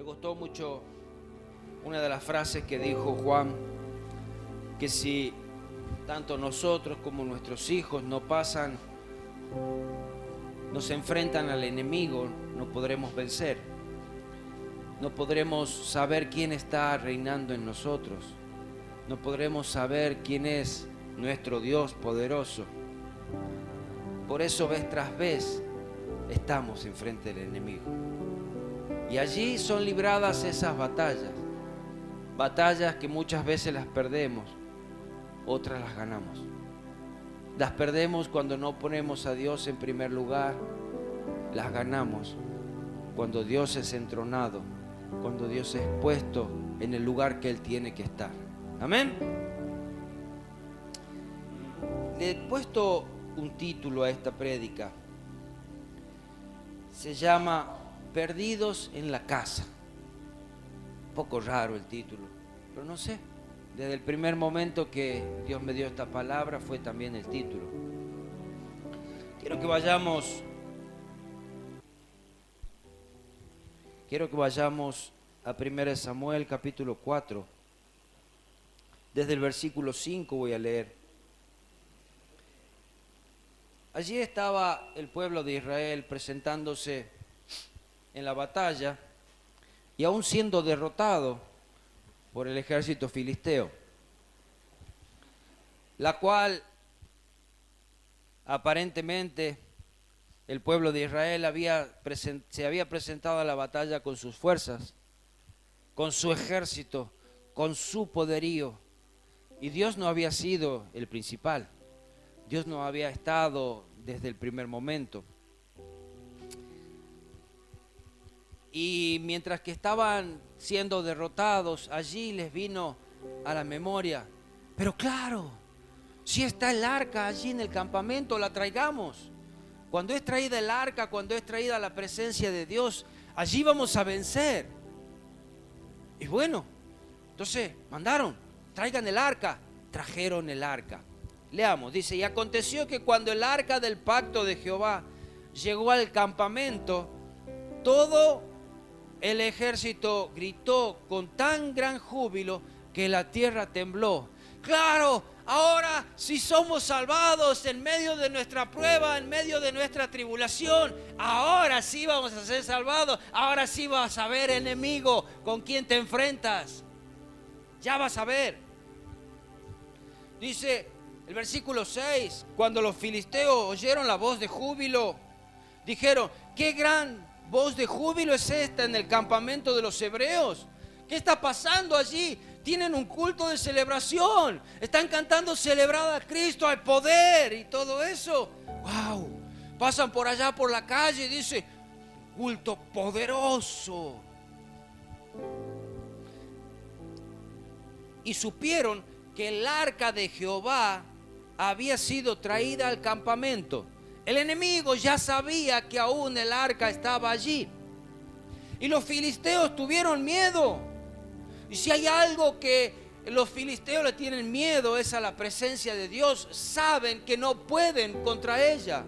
gustó mucho una de las frases que dijo Juan, que si tanto nosotros como nuestros hijos nos enfrentan al enemigo, no podremos vencer. No podremos saber quién está reinando en nosotros. No podremos saber quién es nuestro Dios poderoso. Por eso vez tras vez estamos enfrente del enemigo. Y allí son libradas esas batallas. Batallas que muchas veces las perdemos, otras las ganamos. Las perdemos cuando no ponemos a Dios en primer lugar. Las ganamos cuando Dios es entronado, cuando Dios es puesto en el lugar que Él tiene que estar. Amén. Le he puesto un título a esta prédica. Se llama Perdidos en la casa. Un poco raro el título, pero no sé. Desde el primer momento que Dios me dio esta palabra fue también el título. Quiero que vayamos a 1 Samuel capítulo 4. Desde el versículo 5 voy a leer. Allí estaba el pueblo de Israel presentándose en la batalla y aún siendo derrotado por el ejército filisteo, la cual aparentemente el pueblo de Israel se había presentado a la batalla con sus fuerzas, con su ejército, con su poderío, y Dios no había sido el principal. Dios no había estado desde el primer momento. Y mientras que estaban siendo derrotados, allí les vino a la memoria: pero claro, si está el arca allí en el campamento, la traigamos. Cuando es traída el arca, cuando es traída la presencia de Dios, allí vamos a vencer. Y bueno, entonces mandaron: traigan el arca. Trajeron el arca. Leamos, dice: y aconteció que cuando el arca del pacto de Jehová llegó al campamento, todo el ejército gritó con tan gran júbilo que la tierra tembló. Claro, ahora sí somos salvados en medio de nuestra prueba, en medio de nuestra tribulación. Ahora sí vamos a ser salvados. Ahora sí vas a ver, enemigo, con quién te enfrentas. Ya vas a ver. Dice el versículo 6: cuando los filisteos oyeron la voz de júbilo, dijeron: qué gran voz de júbilo es esta en el campamento de los hebreos. ¿Qué está pasando allí? Tienen un culto de celebración. Están cantando celebrado a Cristo, al poder y todo eso. ¡Wow! Pasan por allá por la calle y dice: culto poderoso. Y supieron que el arca de Jehová había sido traída al campamento. El enemigo ya sabía que aún el arca estaba allí. Y los filisteos tuvieron miedo. Y si hay algo que los filisteos le tienen miedo, es a la presencia de Dios. Saben que no pueden contra ella.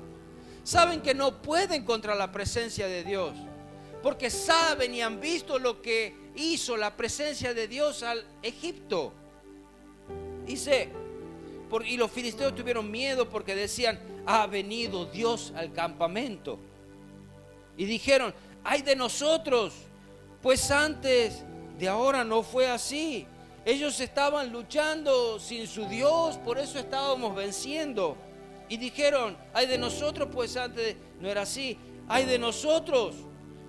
Saben que no pueden contra la presencia de Dios. Porque saben y han visto lo que hizo la presencia de Dios al Egipto. Dice, y los filisteos tuvieron miedo porque decían: ha venido Dios al campamento. Y dijeron: ay de nosotros, pues antes de ahora no fue así. Ellos estaban luchando sin su Dios, por eso estábamos venciendo. Y dijeron: ay de nosotros, pues antes no era así. Ay de nosotros,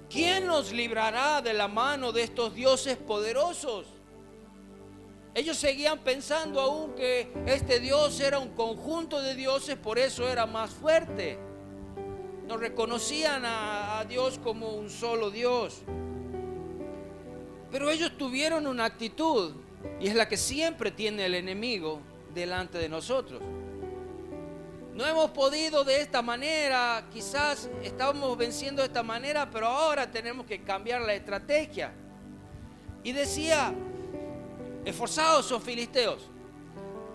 ¿quién nos librará de la mano de estos dioses poderosos? Ellos seguían pensando aún que este Dios era un conjunto de dioses, por eso era más fuerte. No reconocían a Dios como un solo Dios. Pero ellos tuvieron una actitud, y es la que siempre tiene el enemigo delante de nosotros. No hemos podido de esta manera, quizás estábamos venciendo de esta manera, pero ahora tenemos que cambiar la estrategia. Y decía: esforzados, oh filisteos,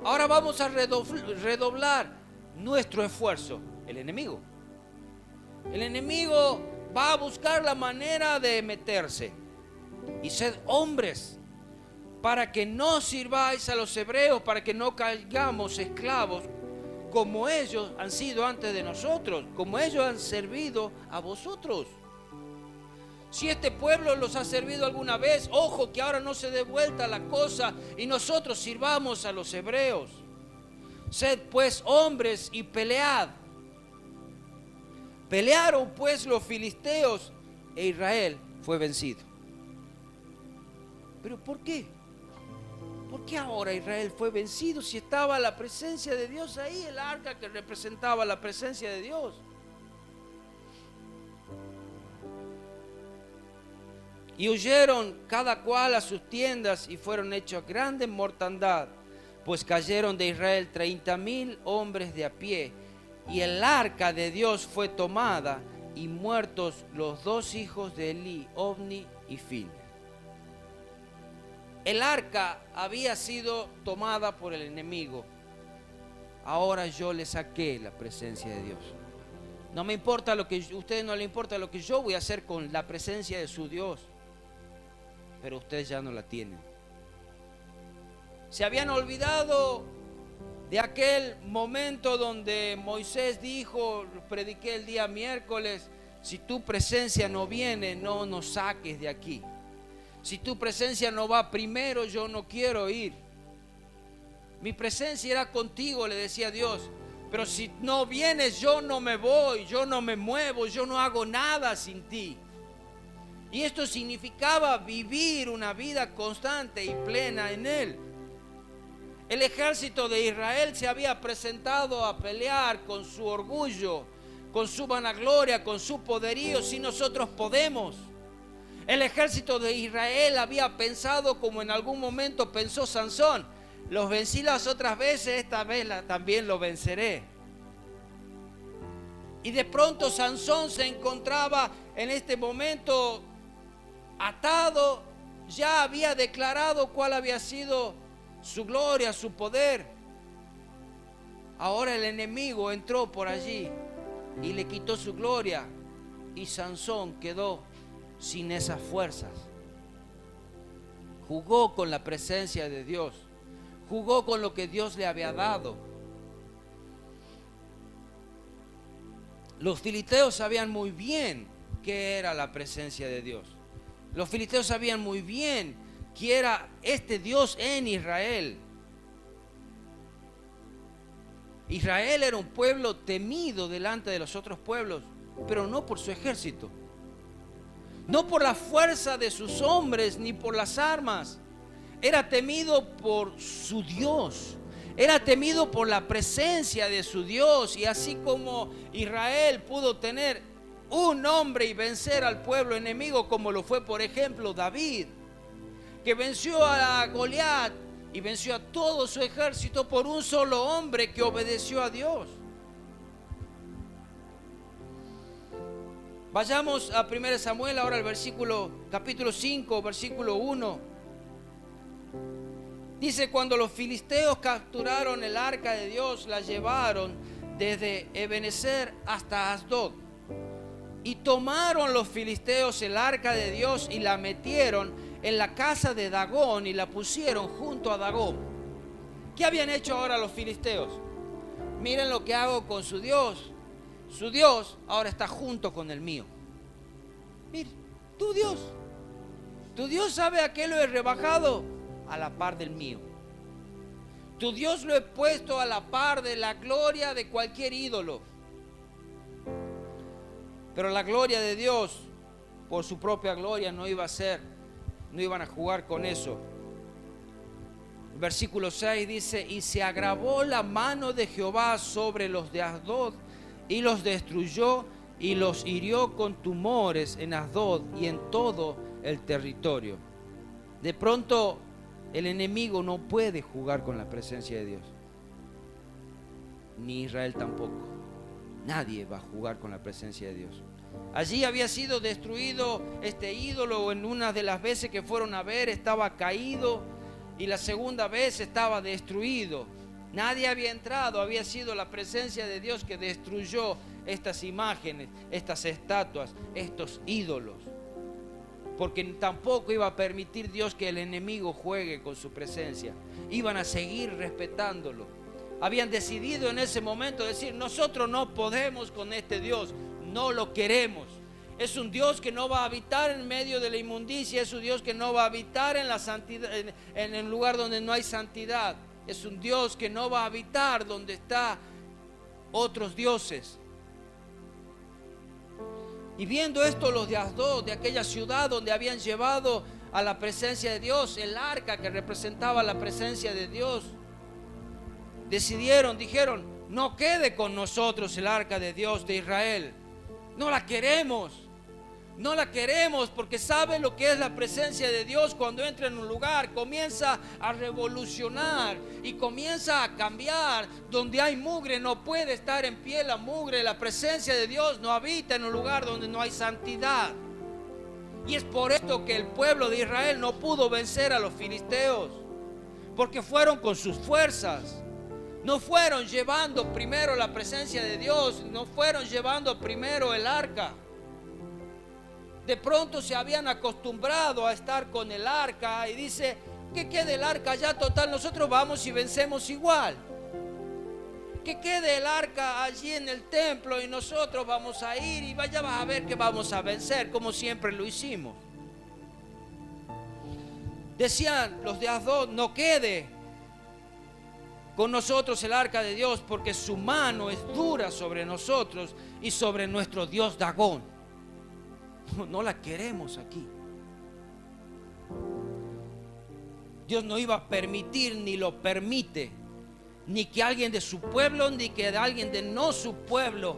ahora vamos a redoblar nuestro esfuerzo. El enemigo va a buscar la manera de meterse. y sed hombres, para que no sirváis a los hebreos, para que no caigamos esclavos, como ellos han sido antes de nosotros, como ellos han servido a vosotros. Si este pueblo los ha servido alguna vez, ojo que ahora no se dé vuelta la cosa y nosotros sirvamos a los hebreos. Sed pues hombres y pelead. Pelearon pues los filisteos e Israel fue vencido. ¿Pero por qué? ¿Por qué ahora Israel fue vencido si estaba la presencia de Dios ahí, el arca que representaba la presencia de Dios? Y huyeron cada cual a sus tiendas y fueron hechos grande mortandad, pues cayeron de Israel 30,000 hombres de a pie, y el arca de Dios fue tomada, y muertos los 2 hijos de Elí, Ofni y Fin. El arca había sido tomada por el enemigo. Ahora yo le saqué la presencia de Dios. No me importa lo que a ustedes no les importa lo que yo voy a hacer con la presencia de su Dios, pero ustedes ya no la tienen. Se habían olvidado de aquel momento donde Moisés dijo, prediqué el día miércoles, si tu presencia no viene, no nos saques de aquí. Si tu presencia no va primero, yo no quiero ir. Mi presencia irá contigo, le decía Dios. Pero si no vienes, yo no me voy, yo no me muevo, yo no hago nada sin ti. Y esto significaba vivir una vida constante y plena en Él. El ejército de Israel se había presentado a pelear con su orgullo, con su vanagloria, con su poderío, si nosotros podemos. El ejército de Israel había pensado como en algún momento pensó Sansón: los vencí las otras veces, esta vez también lo venceré. Y de pronto Sansón se encontraba en este momento atado, ya había declarado cuál había sido su gloria, su poder. Ahora el enemigo entró por allí y le quitó su gloria, y Sansón quedó sin esas fuerzas. Jugó con la presencia de Dios, jugó con lo que Dios le había dado. Los filisteos sabían muy bien qué era la presencia de Dios. Los filisteos sabían muy bien que era este Dios en Israel. Israel era un pueblo temido delante de los otros pueblos, pero no por su ejército, no por la fuerza de sus hombres, ni por las armas. Era temido por su Dios, era temido por la presencia de su Dios. Y así como Israel pudo tener un hombre y vencer al pueblo enemigo, como lo fue por ejemplo David, que venció a Goliat y venció a todo su ejército por un solo hombre que obedeció a Dios. Vayamos a 1 Samuel ahora al capítulo 5, versículo 1. Dice: cuando los filisteos capturaron el arca de Dios, la llevaron desde Ebenezer hasta Asdod. Y tomaron los filisteos el arca de Dios y la metieron en la casa de Dagón y la pusieron junto a Dagón. ¿Qué habían hecho ahora los filisteos? Miren lo que hago con su Dios. Su Dios ahora está junto con el mío. Mira, tu Dios sabe a qué lo he rebajado, a la par del mío. Tu Dios lo he puesto a la par de la gloria de cualquier ídolo. Pero la gloria de Dios, por su propia gloria, no iban a jugar con eso. El versículo 6 dice: y se agravó la mano de Jehová sobre los de Asdod, y los destruyó y los hirió con tumores en Asdod y en todo el territorio. De pronto el enemigo no puede jugar con la presencia de Dios, ni Israel tampoco. Nadie va a jugar con la presencia de Dios. Allí había sido destruido este ídolo. En una de las veces que fueron a ver estaba caído, y la segunda vez estaba destruido. Nadie había entrado, había sido la presencia de Dios que destruyó estas imágenes, estas estatuas, estos ídolos. porque tampoco iba a permitir Dios que el enemigo juegue con su presencia. Iban a seguir respetándolo. Habían decidido en ese momento decir: nosotros no podemos con este Dios, no lo queremos. Es un Dios que no va a habitar en medio de la inmundicia, es un Dios que no va a habitar en la santidad, en el lugar donde no hay santidad. Es un Dios que no va a habitar donde están otros dioses. Y viendo esto, los de Asdod, de aquella ciudad donde habían llevado a la presencia de Dios, el arca que representaba la presencia de Dios, dijeron: no quede con nosotros el arca de Dios de Israel. No la queremos. No la queremos, porque sabe lo que es la presencia de Dios. Cuando entra en un lugar, comienza a revolucionar y comienza a cambiar. Donde hay mugre no puede estar en pie la mugre. La presencia de Dios no habita en un lugar donde no hay santidad. Y es por esto que el pueblo de Israel no pudo vencer a los filisteos, porque fueron con sus fuerzas. No fueron llevando primero la presencia de Dios, no fueron llevando primero el arca. De pronto se habían acostumbrado a estar con el arca y dice: que quede el arca allá, total, nosotros vamos y vencemos igual. Que quede el arca allí en el templo y nosotros vamos a ir y vaya a ver que vamos a vencer, como siempre lo hicimos. Decían los de Asdod: no quede con nosotros el arca de Dios, porque su mano es dura sobre nosotros y sobre nuestro Dios Dagón. No la queremos aquí. Dios no iba a permitir, ni lo permite, ni que alguien de su pueblo, ni que alguien de no su pueblo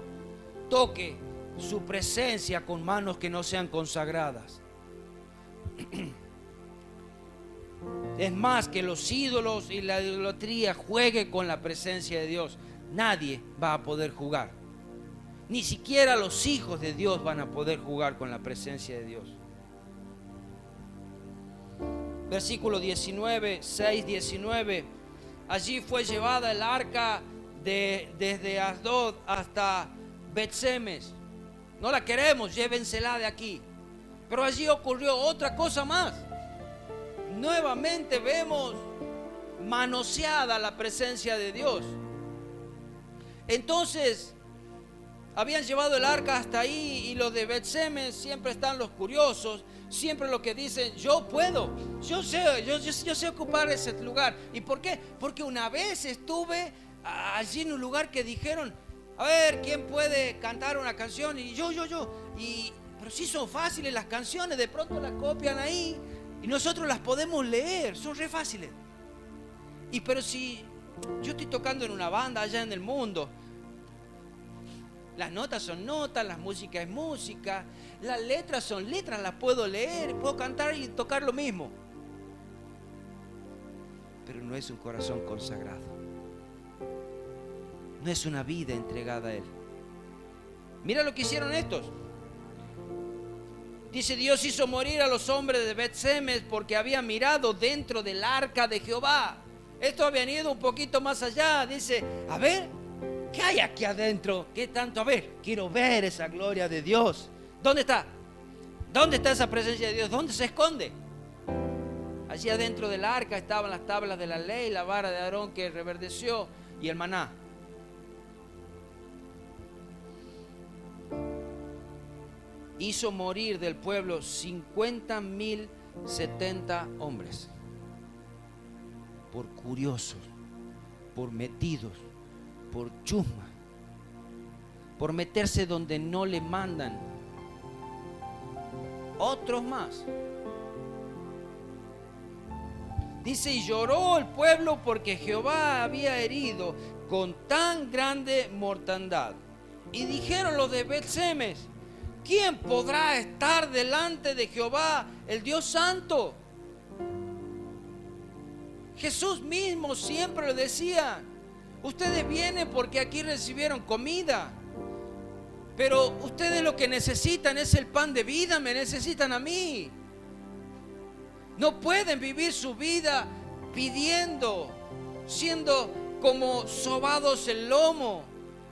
toque su presencia con manos que no sean consagradas. Es más, que los ídolos y la idolatría juegue con la presencia de Dios. Nadie va a poder jugar. Ni siquiera los hijos de Dios van a poder jugar con la presencia de Dios. Versículo 19, 6-19. Allí fue llevada el arca desde Asdod hasta Bet-Semes. No la queremos, llévensela de aquí. Pero allí ocurrió otra cosa más. Nuevamente vemos manoseada la presencia de Dios. Entonces habían llevado el arca hasta ahí, y los de Bet-Semes siempre están los curiosos, siempre lo que dicen: yo puedo, yo sé ocupar ese lugar. ¿Y por qué? Porque una vez estuve allí en un lugar que dijeron: a ver, ¿quién puede cantar una canción? Y yo. Pero sí son fáciles las canciones, de pronto las copian ahí y nosotros las podemos leer, son re fáciles. Pero si yo estoy tocando en una banda allá en el mundo, las notas son notas, la música es música, las letras son letras, las puedo leer, puedo cantar y tocar lo mismo. Pero no es un corazón consagrado, no es una vida entregada a Él. Mira lo que hicieron estos. Dice: Dios hizo morir a los hombres de Bet-Semes porque habían mirado dentro del arca de Jehová. Estos habían ido un poquito más allá. Dice: a ver, ¿qué hay aquí adentro? ¿Qué tanto? A ver, quiero ver esa gloria de Dios. ¿Dónde está? ¿Dónde está esa presencia de Dios? ¿Dónde se esconde? Allí adentro del arca estaban las tablas de la ley, la vara de Aarón que reverdeció y el maná. Hizo morir del pueblo 50,070 hombres, por curiosos, por metidos, por chusma, por meterse donde no le mandan. Otros más. Dice: y lloró el pueblo porque Jehová había herido con tan grande mortandad. Y dijeron los de Bet-Semes: ¿quién podrá estar delante de Jehová, el Dios Santo? Jesús mismo siempre lo decía: ustedes vienen porque aquí recibieron comida, pero ustedes lo que necesitan es el pan de vida, me necesitan a mí. No pueden vivir su vida pidiendo, siendo como sobados el lomo.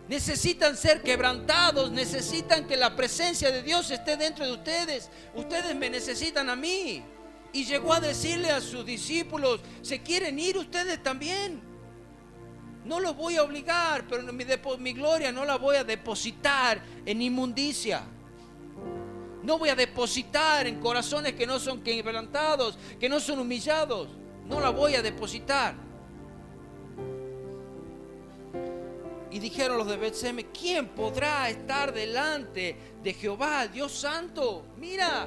necesitan ser quebrantados, necesitan que la presencia de Dios esté dentro de ustedes. Ustedes me necesitan a mí. Y llegó a decirle a sus discípulos: ¿se quieren ir ustedes también? No los voy a obligar, pero mi gloria no la voy a depositar en inmundicia. No voy a depositar en corazones que no son quebrantados, que no son humillados. No la voy a depositar. Y dijeron los de Bet-Semes: ¿quién podrá estar delante de Jehová, Dios Santo? Mira,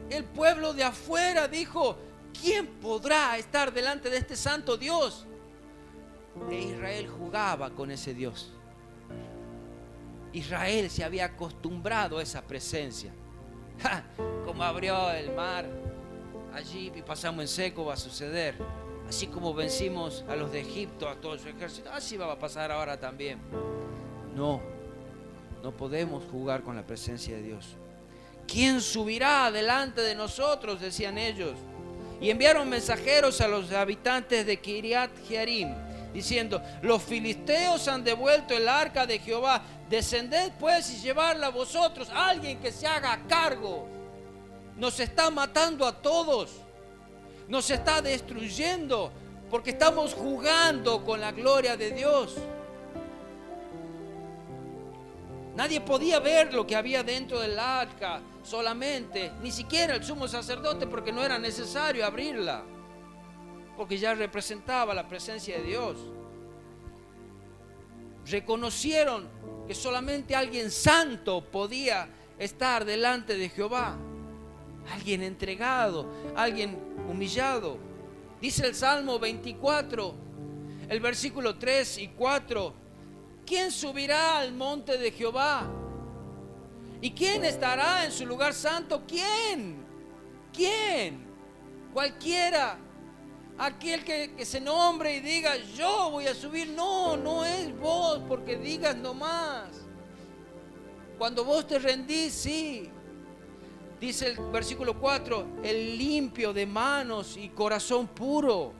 el pueblo de afuera dijo: ¿quién podrá estar delante de este santo Dios? E Israel jugaba con ese Dios. Israel se había acostumbrado a esa presencia. Como abrió el mar allí y pasamos en seco, va a suceder. Así como vencimos a los de Egipto, a todo su ejército, así va a pasar ahora también. No podemos jugar con la presencia de Dios. ¿Quién subirá delante de nosotros?, decían ellos. Y enviaron mensajeros a los habitantes de Kiriat Jearim, diciendo: los filisteos han devuelto el arca de Jehová. Descended pues y llevarla vosotros. Alguien que se haga cargo. Nos está matando a todos. Nos está destruyendo porque estamos jugando con la gloria de Dios. Nadie podía ver lo que había dentro del arca solamente, ni siquiera el sumo sacerdote, porque no era necesario abrirla, porque ya representaba la presencia de Dios. Reconocieron que solamente alguien santo podía estar delante de Jehová. Alguien entregado, alguien humillado. Dice el Salmo 24, el versículo 3 y 4: ¿quién subirá al monte de Jehová? ¿Y quién estará en su lugar santo? ¿Quién? Cualquiera. Aquel que se nombre y diga: yo voy a subir. No es vos, porque digas nomás. Cuando vos te rendís, sí. Dice el versículo 4: el limpio de manos y corazón puro.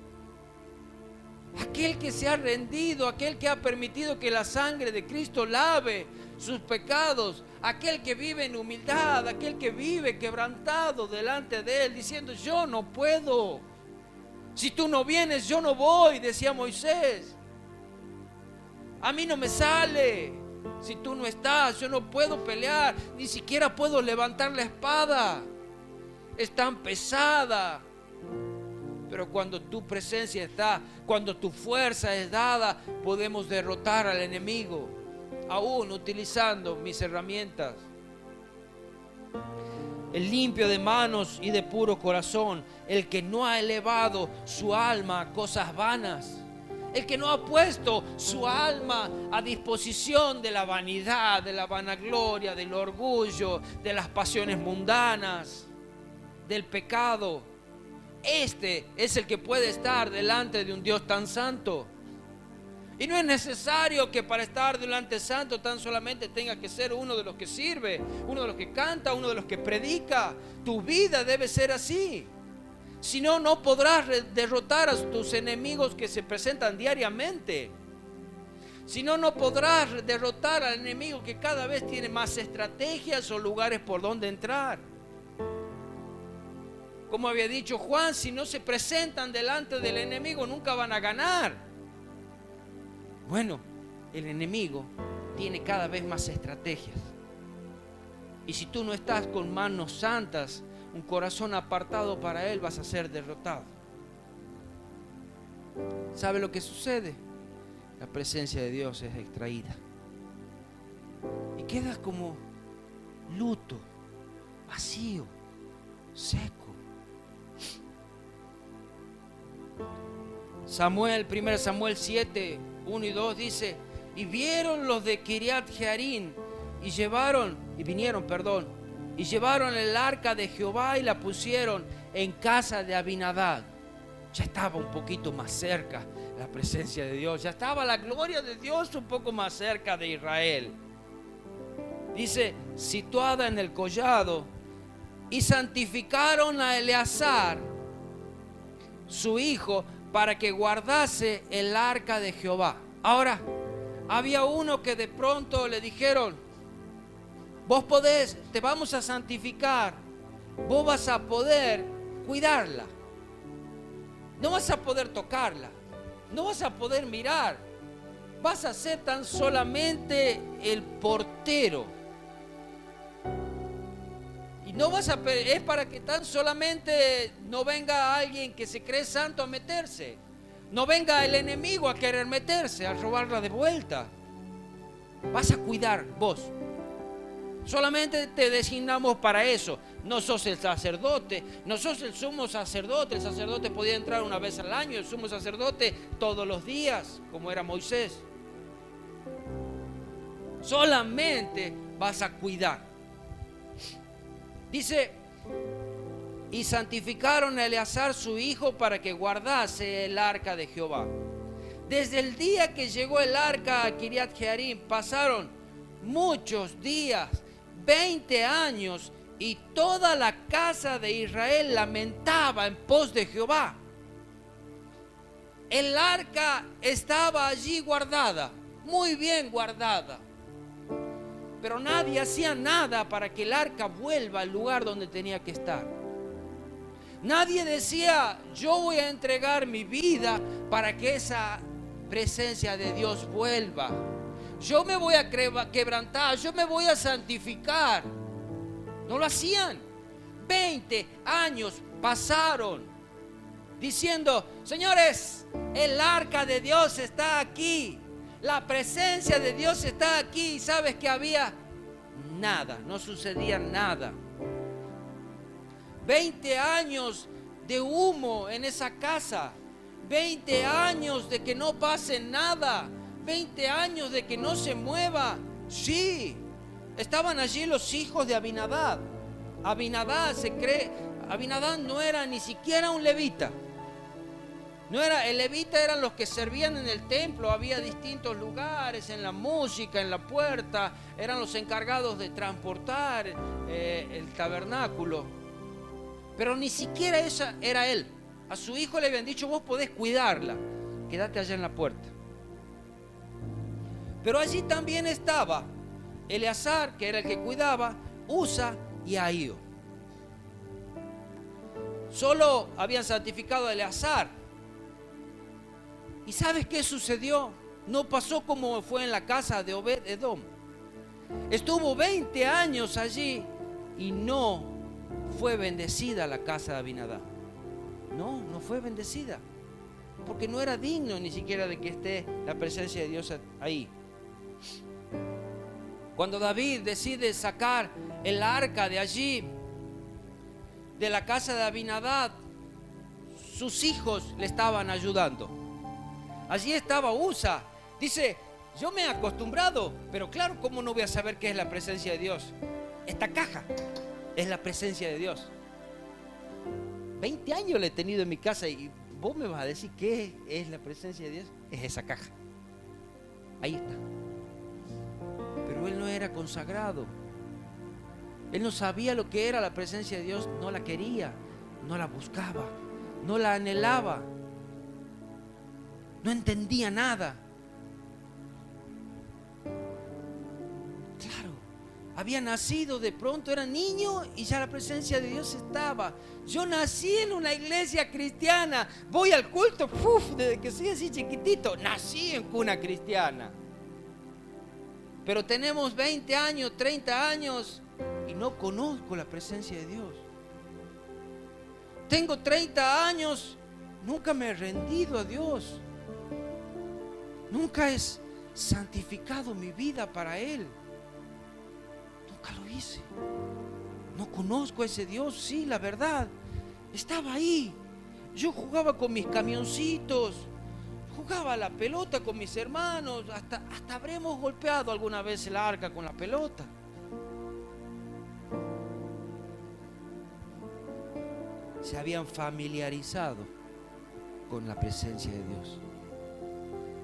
Aquel que se ha rendido, aquel que ha permitido que la sangre de Cristo lave sus pecados, aquel que vive en humildad, aquel que vive quebrantado delante de Él, diciendo: yo no puedo. Si tú no vienes, yo no voy, decía Moisés. A mí no me sale. Si tú no estás, yo no puedo pelear, ni siquiera puedo levantar la espada. Es tan pesada. Pero cuando tu presencia está, cuando tu fuerza es dada, podemos derrotar al enemigo, aún utilizando mis herramientas. El limpio de manos y de puro corazón, el que no ha elevado su alma a cosas vanas, el que no ha puesto su alma a disposición de la vanidad, de la vanagloria, del orgullo, de las pasiones mundanas, del pecado. Este es el que puede estar delante de un Dios tan santo. Y no es necesario que para estar delante santo tan solamente tenga que ser uno de los que sirve, uno de los que canta, uno de los que predica. Tu vida debe ser así. Si no, no podrás derrotar a tus enemigos que se presentan diariamente. Si no, no podrás derrotar al enemigo que cada vez tiene más estrategias o lugares por donde entrar. Como había dicho Juan, si no se presentan delante del enemigo, nunca van a ganar. Bueno, el enemigo tiene cada vez más estrategias. Y si tú no estás con manos santas, un corazón apartado para él, vas a ser derrotado. ¿Sabe lo que sucede? La presencia de Dios es extraída. Y quedas como luto, vacío, seco. Samuel, 1 Samuel 7, 1 y 2 dice: y vieron los de Kiriat Jearim y vinieron el arca de Jehová y la pusieron en casa de Abinadab. Ya estaba un poquito más cerca la presencia de Dios, ya estaba la gloria de Dios un poco más cerca de Israel. Dice: situada en el collado, y santificaron a Eleazar, su hijo, para que guardase el arca de Jehová. Ahora, Había uno que de pronto le dijeron: vos podés, te vamos a santificar, vos vas a poder cuidarla, no vas a poder tocarla, no vas a poder mirar, vas a ser tan solamente el portero. Y no vas a, es para que tan solamente no venga alguien que se cree santo a meterse, no venga el enemigo a querer meterse, a robarla de vuelta. Vas a cuidar vos. Solamente te designamos para eso. No sos el sacerdote, no sos el sumo sacerdote. El sacerdote podía entrar una vez al año, el sumo sacerdote todos los días, como era Moisés. Solamente vas a cuidar. Dice: y santificaron a Eleazar su hijo para que guardase el arca de Jehová. Desde el día que llegó el arca a Kiriat Jearim pasaron muchos días, 20 años, y toda la casa de Israel lamentaba en pos de Jehová. El arca estaba allí guardada, muy bien guardada, pero nadie hacía nada para que el arca vuelva al lugar donde tenía que estar. Nadie decía: yo voy a entregar mi vida para que esa presencia de Dios vuelva. Yo me voy a quebrantar, yo me voy a santificar. No lo hacían. 20 años pasaron diciendo: señores, el arca de Dios está aquí, la presencia de Dios está aquí. ¿Y sabes qué había? Nada, no sucedía nada. 20 años de humo en esa casa, 20 años de que no pase nada, 20 años de que no se mueva. Sí, estaban allí los hijos de Abinadab. Abinadab no era ni siquiera un levita. No era, el levita eran los que servían en el templo. Había distintos lugares, en la música, en la puerta. Eran los encargados de transportar el tabernáculo. Pero ni siquiera esa era él. A su hijo le habían dicho: vos podés cuidarla, quédate allá en la puerta. Pero allí también estaba Eleazar, que era el que cuidaba, Uza y Ahío. Solo habían santificado a Eleazar. ¿Y sabes qué sucedió? No pasó como fue en la casa de Obed-Edom. Estuvo 20 años allí y no fue bendecida la casa de Abinadab. No fue bendecida, porque no era digno ni siquiera de que esté la presencia de Dios ahí. Cuando David decide sacar el arca de allí, de la casa de Abinadab, sus hijos le estaban ayudando. Allí estaba Uza. Dice: yo me he acostumbrado, pero claro, ¿cómo no voy a saber qué es la presencia de Dios? Esta caja es la presencia de Dios. 20 años la he tenido en mi casa y vos me vas a decir qué es la presencia de Dios. Es esa caja. Ahí está. Pero él no era consagrado. Él no sabía lo que era la presencia de Dios. No la quería, no la buscaba, no la anhelaba. No entendía nada. Claro, había nacido de pronto, era niño y ya la presencia de Dios estaba. Yo nací en una iglesia cristiana, voy al culto, desde que soy así chiquitito, nací en cuna cristiana. Pero tenemos 20 años, 30 años y no conozco la presencia de Dios. Tengo 30 años, nunca me he rendido a Dios. Nunca he santificado mi vida para Él. Nunca lo hice. No conozco a ese Dios. Sí, la verdad, estaba ahí. Yo jugaba con mis camioncitos, jugaba a la pelota con mis hermanos. Hasta habremos golpeado alguna vez el arca con la pelota. Se habían familiarizado con la presencia de Dios.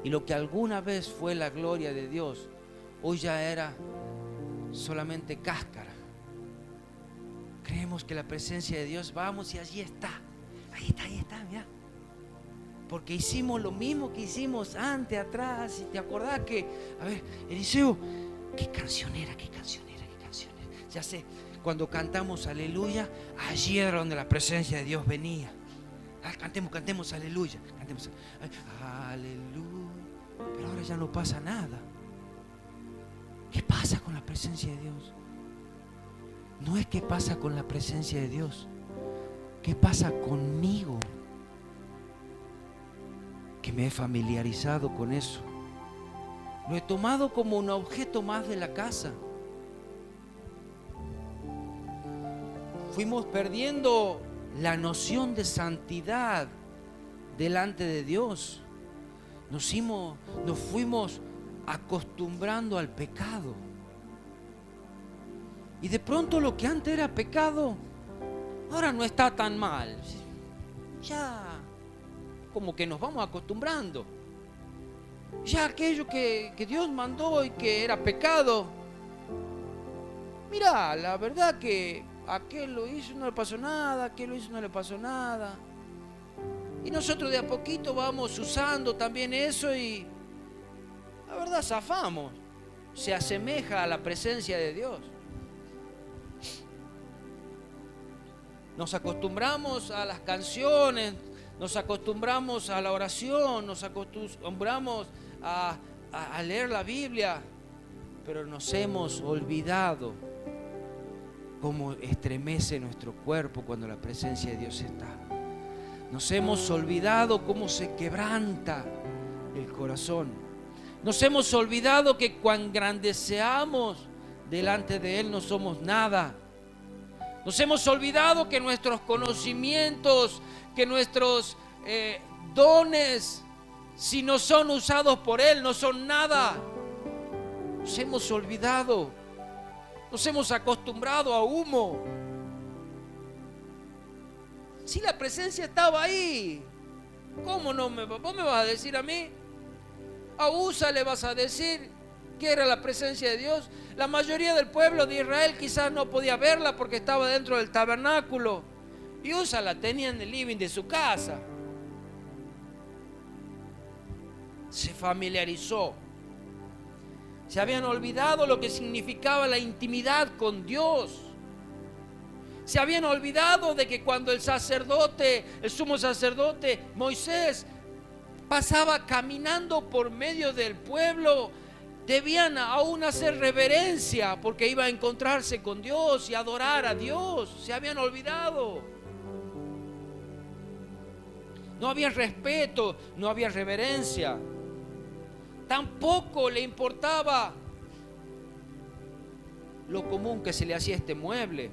Y lo que alguna vez fue la gloria de Dios, hoy ya era solamente cáscara. Creemos que la presencia de Dios, vamos y allí está. Ahí está, mira. porque hicimos lo mismo que hicimos antes, atrás. Y te acordás que, a ver, Eliseo, qué cancionera. Ya sé, cuando cantamos aleluya, allí era donde la presencia de Dios venía. Cantemos aleluya, cantemos aleluya. Pero ahora ya no pasa nada. ¿Qué pasa con la presencia de Dios? No es qué pasa con la presencia de Dios, qué pasa conmigo, que me he familiarizado con eso. Lo he tomado como un objeto más de la casa. Fuimos perdiendo la noción de santidad delante de Dios. Nos fuimos acostumbrando al pecado. Y de pronto lo que antes era pecado, ahora no está tan mal. Ya como que nos vamos acostumbrando. Ya aquello que Dios mandó y que era pecado, mira, la verdad que aquel lo hizo y no le pasó nada, aquel lo hizo y no le pasó nada. Y nosotros de a poquito vamos usando también eso y la verdad zafamos. Se asemeja a la presencia de Dios. Nos acostumbramos a las canciones, nos acostumbramos a la oración, nos acostumbramos a leer la Biblia, pero nos hemos olvidado cómo estremece nuestro cuerpo cuando la presencia de Dios está. Nos hemos olvidado cómo se quebranta el corazón. Nos hemos olvidado que cuán grandes seamos delante de Él no somos nada. Nos hemos olvidado que nuestros conocimientos, que nuestros dones, si no son usados por Él, no son nada. Nos hemos olvidado. Nos hemos acostumbrado a humo. Si la presencia estaba ahí, ¿cómo no vos me vas a decir a mí? A Usa le vas a decir que era la presencia de Dios. La mayoría del pueblo de Israel quizás no podía verla porque estaba dentro del tabernáculo. Y Usa la tenía en el living de su casa. Se familiarizó. Se habían olvidado lo que significaba la intimidad con Dios. Se habían olvidado de que cuando el sumo sacerdote Moisés pasaba caminando por medio del pueblo, debían aún hacer reverencia porque iba a encontrarse con Dios y adorar a Dios. Se habían olvidado. No había respeto, no había reverencia. Tampoco le importaba lo común que se le hacía a este mueble,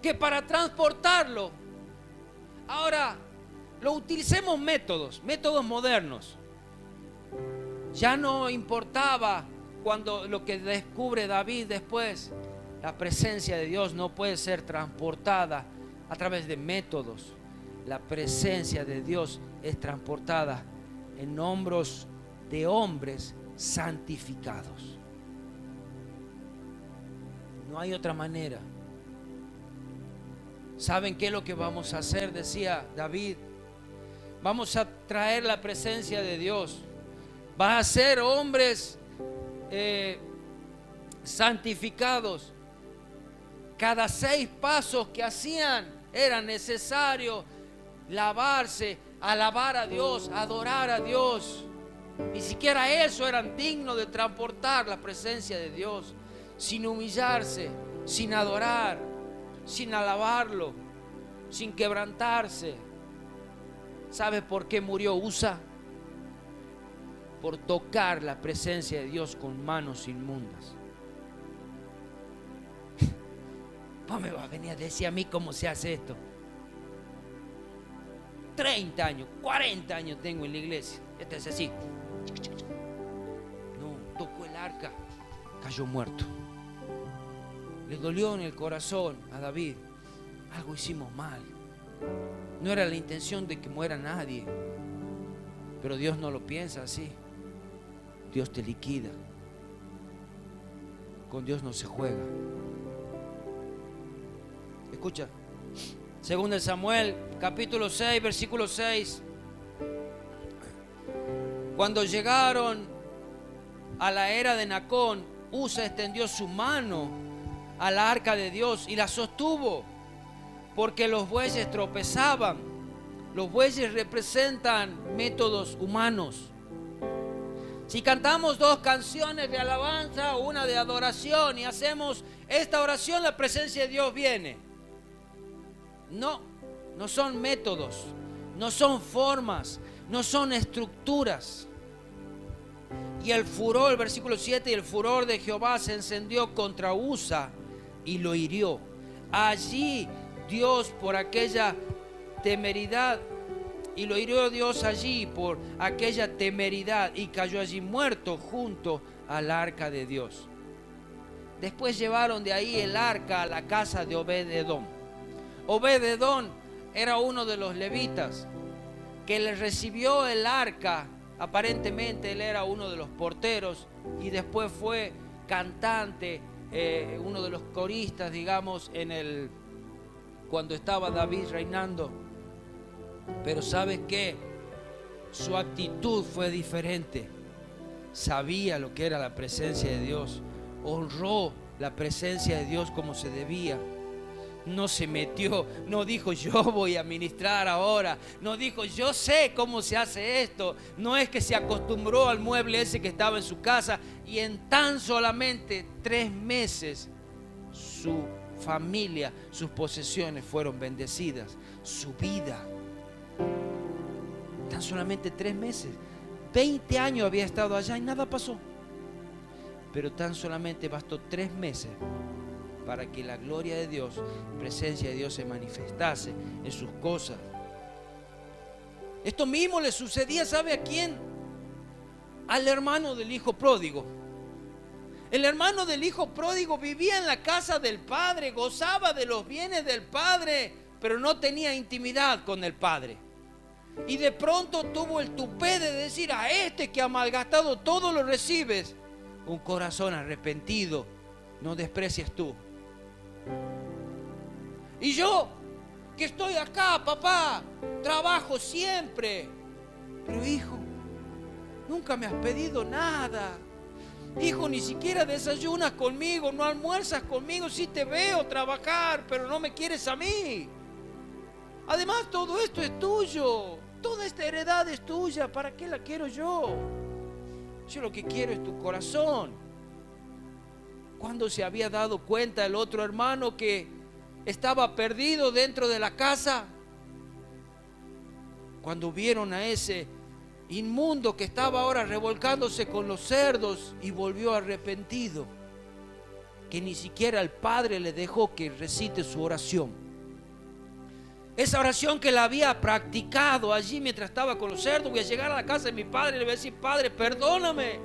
que para transportarlo ahora lo utilicemos métodos modernos. Ya no importaba cuando lo que descubre David después, la presencia de Dios no puede ser transportada a través de métodos. La presencia de Dios es transportada en hombros de hombres santificados. No hay otra manera. ¿Saben qué es lo que vamos a hacer? Decía David. Vamos a traer la presencia de Dios. Va a ser hombres santificados. Cada 6 pasos que hacían era necesario lavarse, alabar a Dios, adorar a Dios. Ni siquiera eso eran dignos de transportar la presencia de Dios, sin humillarse, sin adorar, sin alabarlo, sin quebrantarse. ¿Sabes por qué murió Usa? Por tocar la presencia de Dios con manos inmundas. ¿Vos me vas a venir a decir a mí cómo se hace esto? 30 años, 40 años tengo en la iglesia. Este es así. No, tocó el arca, cayó muerto. Le dolió en el corazón a David. Algo hicimos mal. No era la intención de que muera nadie, pero Dios no lo piensa así. Dios te liquida. Con Dios no se juega. Escucha, según el Samuel, capítulo 6, versículo 6. Cuando llegaron a la era de Nacón, Usa extendió su mano al arca de Dios y la sostuvo, porque los bueyes tropezaban. Los bueyes representan métodos humanos. Si cantamos 2 canciones de alabanza o una de adoración y hacemos esta oración, la presencia de Dios viene. No son métodos, no son formas, no son estructuras. Y el furor, el versículo 7, y el furor de Jehová se encendió contra Usa y lo hirió. Allí Dios por aquella temeridad, y lo hirió Dios allí por aquella temeridad, y cayó allí muerto junto al arca de Dios. Después llevaron de ahí el arca a la casa de Obed-edom. Obed-edom era uno de los levitas que le recibió el arca. Aparentemente él era uno de los porteros y después fue cantante, uno de los coristas, digamos, cuando estaba David reinando. Pero ¿sabes qué? Su actitud fue diferente. Sabía lo que era la presencia de Dios. Honró la presencia de Dios como se debía. No se metió, no dijo yo voy a ministrar ahora, no dijo yo sé cómo se hace esto. No es que se acostumbró al mueble ese que estaba en su casa, y en tan solamente 3 meses su familia, sus posesiones fueron bendecidas, su vida. Tan solamente 3 meses, 20 años había estado allá y nada pasó. Pero tan solamente bastó 3 meses para que la gloria de Dios, la presencia de Dios se manifestase en sus cosas. Esto mismo le sucedía, ¿sabe a quién? Al hermano del hijo pródigo. El hermano del hijo pródigo vivía en la casa del padre, gozaba de los bienes del padre, pero no tenía intimidad con el padre. Y de pronto tuvo el tupé de decir: a este que ha malgastado todo lo recibes. Un corazón arrepentido no desprecias tú. Y yo, que estoy acá, papá, trabajo siempre. Pero hijo, nunca me has pedido nada. Hijo, ni siquiera desayunas conmigo, no almuerzas conmigo. Sí te veo trabajar, pero no me quieres a mí. Además, todo esto es tuyo. Toda esta heredad es tuya. ¿Para qué la quiero yo? Yo lo que quiero es tu corazón. ¿Cuándo se había dado cuenta el otro hermano que estaba perdido dentro de la casa? Cuando vieron a ese inmundo que estaba ahora revolcándose con los cerdos y volvió arrepentido, que ni siquiera el padre le dejó que recite su oración. Esa oración que la había practicado allí mientras estaba con los cerdos. Voy a llegar a la casa de mi padre y le voy a decir: Padre, perdóname.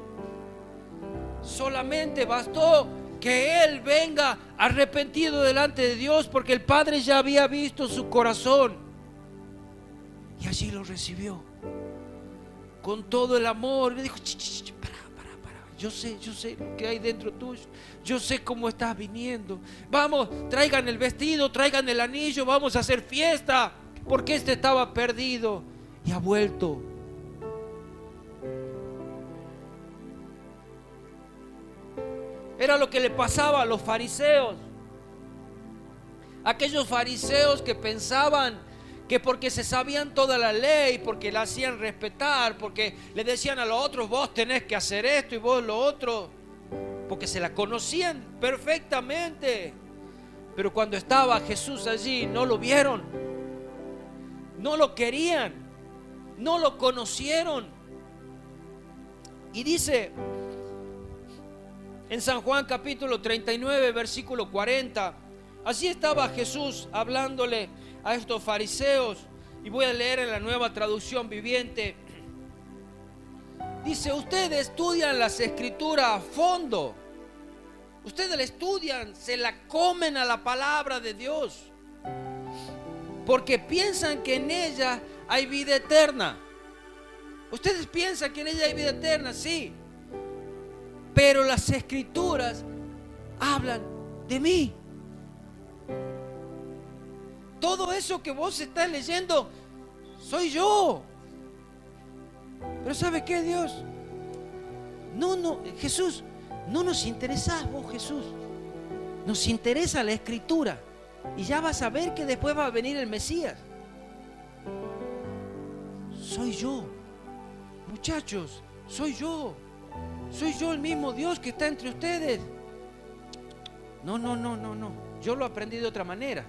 Solamente bastó que él venga arrepentido delante de Dios, porque el padre ya había visto su corazón. Y allí lo recibió con todo el amor. Y le dijo: para. Yo sé lo que hay dentro tuyo. Yo sé cómo estás viniendo. Vamos, traigan el vestido, traigan el anillo, vamos a hacer fiesta, porque este estaba perdido y ha vuelto. Era lo que le pasaba a los fariseos. Aquellos fariseos que pensaban que porque se sabían toda la ley, porque la hacían respetar, porque le decían a los otros: vos tenés que hacer esto y vos lo otro, porque se la conocían perfectamente. Pero cuando estaba Jesús allí, no lo vieron, no lo querían, no lo conocieron. Y dice en San Juan capítulo 39, versículo 40, así estaba Jesús hablándole a estos fariseos, y voy a leer en la Nueva Traducción Viviente. Dice: ustedes estudian las escrituras a fondo, ustedes la estudian, se la comen a la palabra de Dios, porque piensan que en ella hay vida eterna. Ustedes piensan que en ella hay vida eterna, sí, pero las escrituras hablan de mí. Todo eso que vos estás leyendo soy yo. Pero ¿sabe qué, Dios? No, Jesús, no nos interesás vos, Jesús. Nos interesa la Escritura. Y ya vas a ver que después va a venir el Mesías. Soy yo. Muchachos, soy yo. Soy yo el mismo Dios que está entre ustedes. No. Yo lo aprendí de otra manera.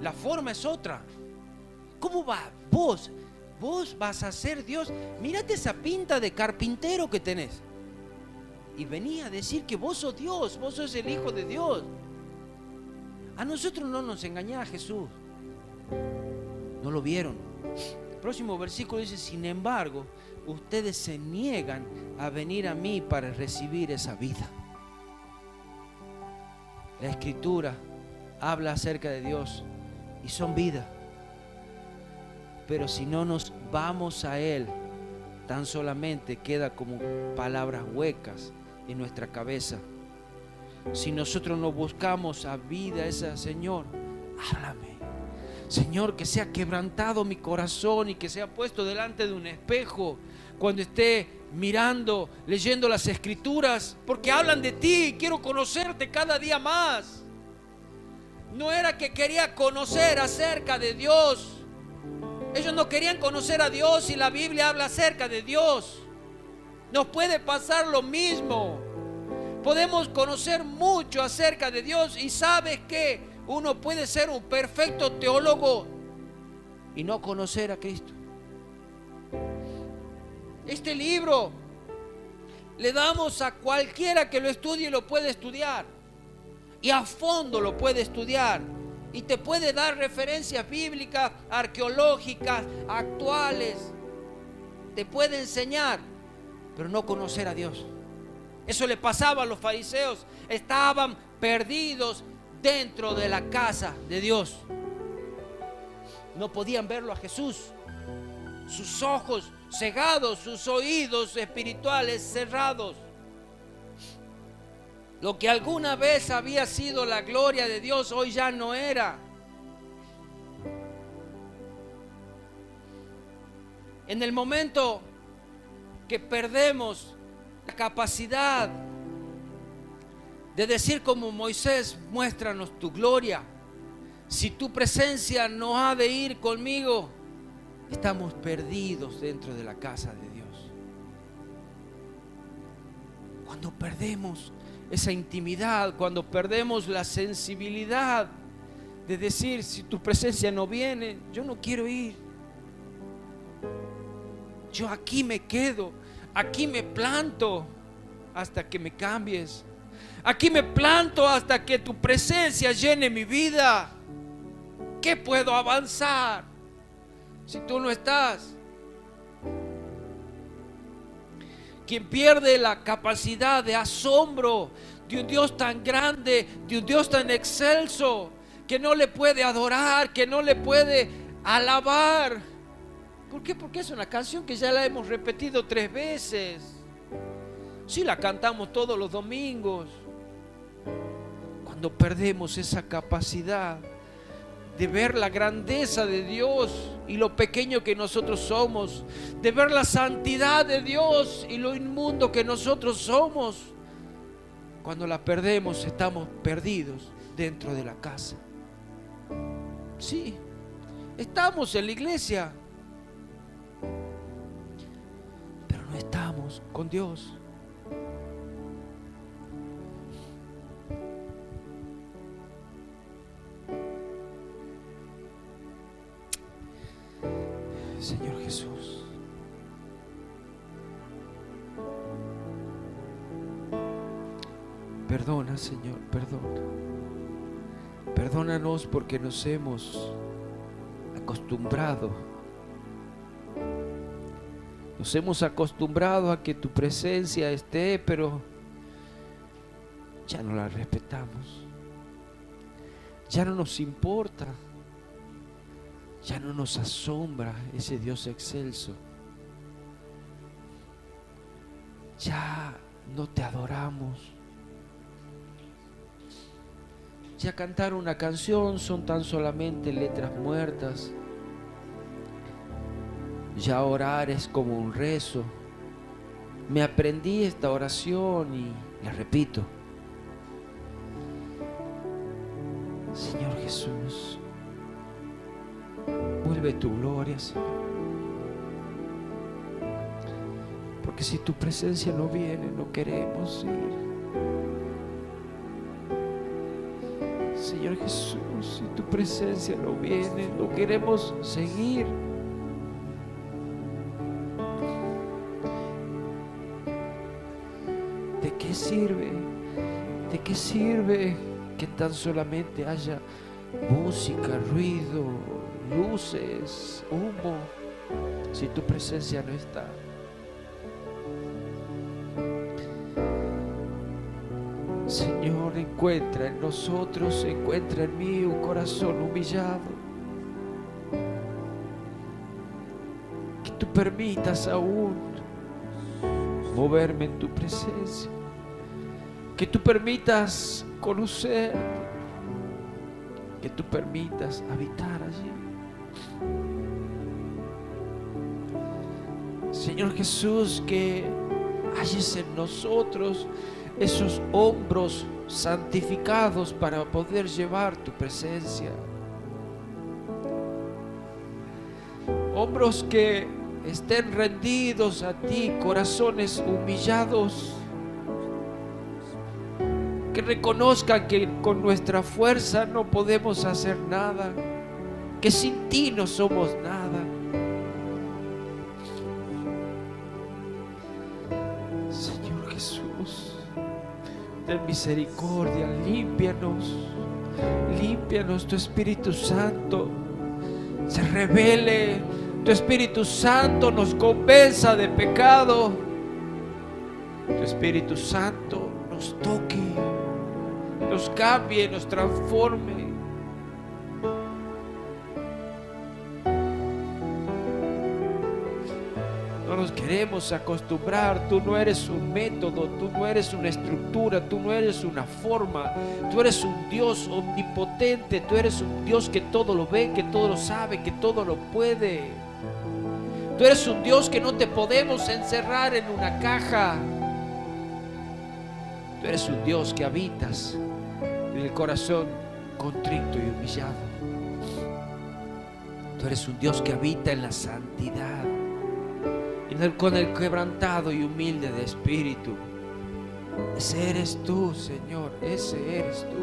La forma es otra. ¿Cómo va? Vos vas a ser Dios. Mírate esa pinta de carpintero que tenés. Y venía a decir que vos sos Dios, vos sos el Hijo de Dios. A nosotros no nos engañaba Jesús. No lo vieron. El próximo versículo dice: sin embargo, ustedes se niegan a venir a mí para recibir esa vida. La Escritura habla acerca de Dios y son vida. Pero si no nos vamos a Él, tan solamente queda como palabras huecas en nuestra cabeza. Si nosotros no buscamos a vida esa, Señor, háblame. Señor, que sea quebrantado mi corazón y que sea puesto delante de un espejo cuando esté mirando, leyendo las Escrituras, porque hablan de ti. Quiero conocerte cada día más. No era que quería conocer acerca de Dios. Ellos no querían conocer a Dios y la Biblia habla acerca de Dios. Nos puede pasar lo mismo. Podemos conocer mucho acerca de Dios y sabes que uno puede ser un perfecto teólogo y no conocer a Cristo. Este libro le damos a cualquiera que lo estudie, lo puede estudiar y a fondo lo puede estudiar y te puede dar referencias bíblicas, arqueológicas, actuales, te puede enseñar, pero no conocer a Dios. Eso le pasaba a los fariseos. Estaban perdidos dentro de la casa de Dios. No podían verlo a Jesús. Sus ojos cegados, sus oídos espirituales cerrados. Lo que alguna vez había sido la gloria de Dios, hoy ya no era. En el momento que perdemos la capacidad de decir como Moisés: muéstranos tu gloria, si tu presencia no ha de ir conmigo, estamos perdidos dentro de la casa de Dios. Cuando perdemos esa intimidad, cuando perdemos la sensibilidad de decir: si tu presencia no viene, yo no quiero ir, yo aquí me quedo, aquí me planto hasta que me cambies. Aquí me planto hasta que tu presencia llene mi vida. ¿Qué puedo avanzar si tú no estás? Quien pierde la capacidad de asombro de un Dios tan grande, de un Dios tan excelso, que no le puede adorar, que no le puede alabar. ¿Por qué? Porque es una canción que ya la hemos repetido 3 veces. Sí, la cantamos todos los domingos. Cuando perdemos esa capacidad de ver la grandeza de Dios y lo pequeño que nosotros somos, de ver la santidad de Dios y lo inmundo que nosotros somos, cuando la perdemos, estamos perdidos dentro de la casa. Sí, estamos en la iglesia, pero no estamos con Dios. Señor Jesús, perdona, Señor, perdona. Perdónanos porque nos hemos acostumbrado. Nos hemos acostumbrado a que tu presencia esté, pero ya no la respetamos. Ya no nos importa. Ya no nos asombra ese Dios excelso. Ya no te adoramos. Ya cantar una canción son tan solamente letras muertas. Ya orar es como un rezo. Me aprendí esta oración y la repito. Señor Jesús, vuelve tu gloria, Señor. Porque si tu presencia no viene, no queremos ir. Señor Jesús, si tu presencia no viene, no queremos seguir. ¿De qué sirve? ¿De qué sirve que tan solamente haya música, ruido, luces, humo, si tu presencia no está? Señor, encuentra en nosotros, encuentra en mí un corazón humillado. Que tú permitas aún moverme en tu presencia. Que tú permitas conocer. Que tú permitas habitar allí. Señor Jesús, que halles en nosotros esos hombros santificados para poder llevar tu presencia. Hombros que estén rendidos a ti, corazones humillados, que reconozcan que con nuestra fuerza no podemos hacer nada, que sin ti no somos nada. Señor Jesús, ten misericordia, límpianos, tu Espíritu Santo se revele, tu Espíritu Santo nos convenza de pecado, tu Espíritu Santo nos toque, nos cambie, nos transforme. No nos queremos acostumbrar. Tú no eres un método, tú no eres una estructura, tú no eres una forma. Tú eres un Dios omnipotente, tú eres un Dios que todo lo ve, que todo lo sabe, que todo lo puede. Tú eres un Dios que no te podemos encerrar en una caja. Tú eres un Dios que habitas en el corazón contrito y humillado. Tú eres un Dios que habita en la santidad, con el quebrantado y humilde de espíritu. Ese eres tú, Señor, ese eres tú.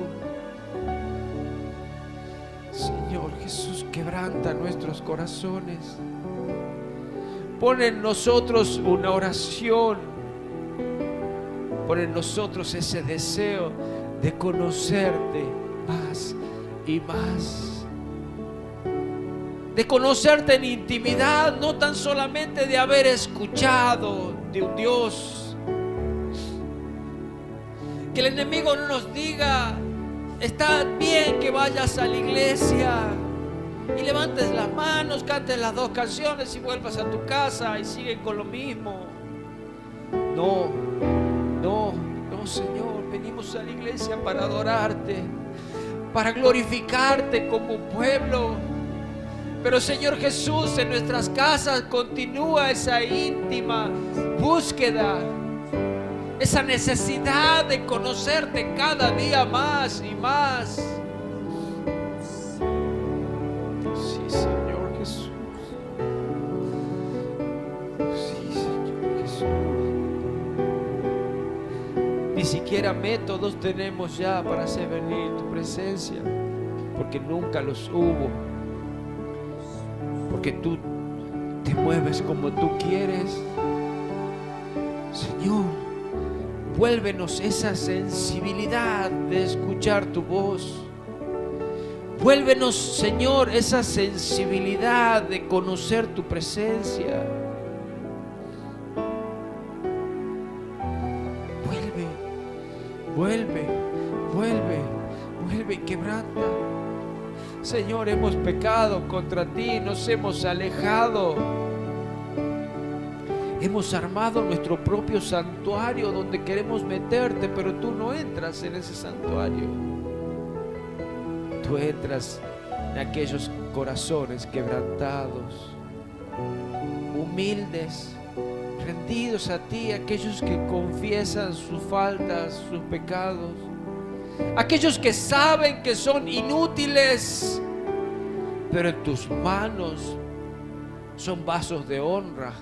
Señor Jesús, quebranta nuestros corazones. Pon en nosotros una oración. Pon en nosotros ese deseo de conocerte más y más. De conocerte en intimidad, no tan solamente de haber escuchado de un Dios. Que el enemigo no nos diga: está bien que vayas a la iglesia y levantes las manos, cantes las 2 canciones y vuelvas a tu casa y siguen con lo mismo. No, Señor, venimos a la iglesia para adorarte, para glorificarte como pueblo. Pero Señor Jesús, en nuestras casas continúa esa íntima búsqueda, esa necesidad de conocerte cada día más y más. Sí, Señor Jesús. Sí, Señor Jesús. Ni siquiera métodos tenemos ya para hacer venir tu presencia, porque nunca los hubo. Porque tú te mueves como tú quieres. Señor, vuélvenos esa sensibilidad de escuchar tu voz. Vuélvenos, Señor, esa sensibilidad de conocer tu presencia. Vuelve y quebranta. Señor, hemos pecado contra ti, nos hemos alejado. Hemos armado nuestro propio santuario donde queremos meterte, pero tú no entras en ese santuario. Tú entras en aquellos corazones quebrantados. humildes, rendidos a ti, aquellos que confiesan sus faltas, sus pecados, aquellos que saben que son inútiles, pero en tus manos son vasos de honra.